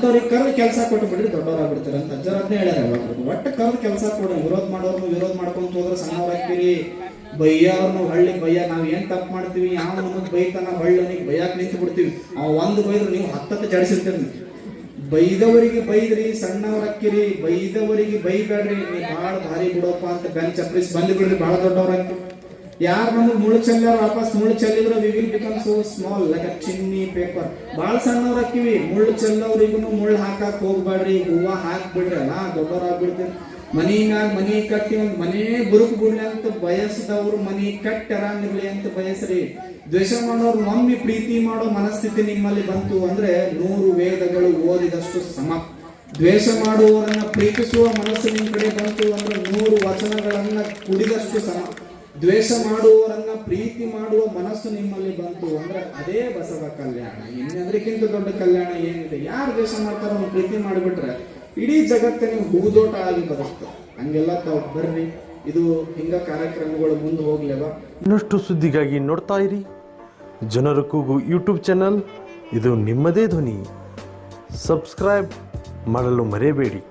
ಅಂಥವ್ರಿಗೆ ಕರೆದು ಕೆಲಸ ಕೊಟ್ಟು ಬಿಡ್ರಿ ದೊಡ್ಡವರಾಗ್ಬಿಡ್ತಾರೆ ಅಂತ ಅಜ್ಜರ ಅದನ್ನೇ ಹೇಳ್ಯಾರ. ಒಟ್ಟು ಕರೆದು ಕೆಲಸ ಕೊಡ್ರಿ. ವಿರೋಧ ಮಾಡೋರ್ನು ವಿರೋಧ ಮಾಡ್ಕೊಂತ ಹೋದ್ರೆ ಸಣ್ಣವರಾಗ್ತೀರಿ. ಬೈಯವ್ರನ್ನು ಹಳ್ಳಿ ಬಯ್ಯ, ನಾವ್ ಏನ್ ತಪ್ಪು ಮಾಡ್ತೀವಿ, ಯಾವ ನಮಗ್ ಬೈತಾನ ಹಳ್ಳಿನಿಗೆ ಬೈಯಾಕ್ ನಿಂತು ಬಿಡ್ತೀವಿ. ಅವ್ ಒಂದು ಬೈದ್ರು ನೀವು 10 ಜಡಿಸಿರ್ತೀರಿ. ಬೈದವರಿಗೆ ಬೈದ್ರಿ, ಸಣ್ಣವರಕ್ಕಿರಿ. ಬೈದವರಿಗೆ ಬೈಬೇಡ್ರಿ, ನೀ ಬಾಳ ಭಾರಿ ಬಿಡಪ್ಪ ಅಂತ ಬೆನ್ ಚಪ್ರಿಸಿ ಬಂದು ಬಿಡ್ರಿ, ಬಾಳ ದೊಡ್ಡವ್ರಾಗ್ತೀವಿ. ಯಾರು ನಮಗ್ ಮುಳ್ಳು ಚೆಲ್ಲಾರ ವಾಪಸ್ ಮುಳ್ಳು ಚೆಲ್ಲಿದ್ರೆ we will become so small like a Chinni paper. ಬಾಳ ಸಣ್ಣವ್ರಾಕಿವಿ. ಮುಳ್ಳು ಚೆಲ್ಲವ್ರಿಗೂ ಮುಳ್ಳು ಹಾಕಾಕ್ ಹೋಗ್ಬೇಡ್ರಿ, ಹೂವ ಹಾಕ್ಬಿಡ್ರಿ, ಅಲ್ಲ ದೊಡ್ಡವರಾಗ್ಬಿಡ್ತೀರಿ. ಮನಿ ಮ್ಯಾಗ ಮನಿ ಕಟ್ಟಿ ಒಂದ್ ಮನೆ ಬುರುಕು ಬಿಡ್ಲಿ ಅಂತ ಬಯಸಿದವ್ರು ಮನಿ ಕಟ್ಟಿ ಆರಾಮಿರ್ಲಿ ಅಂತ ಬಯಸ್ರಿ. ದ್ವೇಷ ಮಾಡೋರು ಒಮ್ಮೆ ಪ್ರೀತಿ ಮಾಡೋ ಮನಸ್ಥಿತಿ ನಿಮ್ಮಲ್ಲಿ ಬಂತು ಅಂದ್ರೆ 100 ವೇದಗಳು ಓದಿದಷ್ಟು ಸಮ. ದ್ವೇಷ ಮಾಡುವವರನ್ನ ಪ್ರೀತಿಸುವ ಮನಸ್ಸು ನಿಮ್ ಕಡೆ ಬಂತು ಅಂದ್ರೆ 100 ವಚನಗಳನ್ನ ಕುಡಿದಷ್ಟು ಸಮ. ದ್ವೇಷ ಮಾಡುವವರನ್ನ ಪ್ರೀತಿ ಮಾಡುವ ಮನಸ್ಸು ನಿಮ್ಮಲ್ಲಿ ಬಂತು ಅಂದ್ರೆ ಅದೇ ಬಸವ ಕಲ್ಯಾಣ. ಇನ್ನೆಂದ್ರಕ್ಕಿಂತ ದೊಡ್ಡ ಕಲ್ಯಾಣ ಏನಿದೆ? ಯಾರು ದ್ವೇಷ ಮಾಡ್ತಾರೋ ಅವ್ನು ಪ್ರೀತಿ ಮಾಡಿಬಿಟ್ರೆ ಇಡೀ ಜಗತ್ತಿನ ಹೂದೋಟ ಆಗಿ ಬರುತ್ತೆ. ಹಂಗೆಲ್ಲ ತಾವು ಬರ್ರಿ. ಇದು ಹಿಂಗ ಕಾರ್ಯಕ್ರಮಗಳು ಮುಂದೆ ಹೋಗ್ಲೇವ. ಇನ್ನಷ್ಟು ಸುದ್ದಿಗಾಗಿ ನೋಡ್ತಾ ಇರಿ ಜನರ ಕೂಗು ಯೂಟ್ಯೂಬ್ ಚಾನಲ್. ಇದು ನಿಮ್ಮದೇ ಧ್ವನಿ. ಸಬ್ಸ್ಕ್ರೈಬ್ ಮಾಡಲು ಮರೆಯಬೇಡಿ.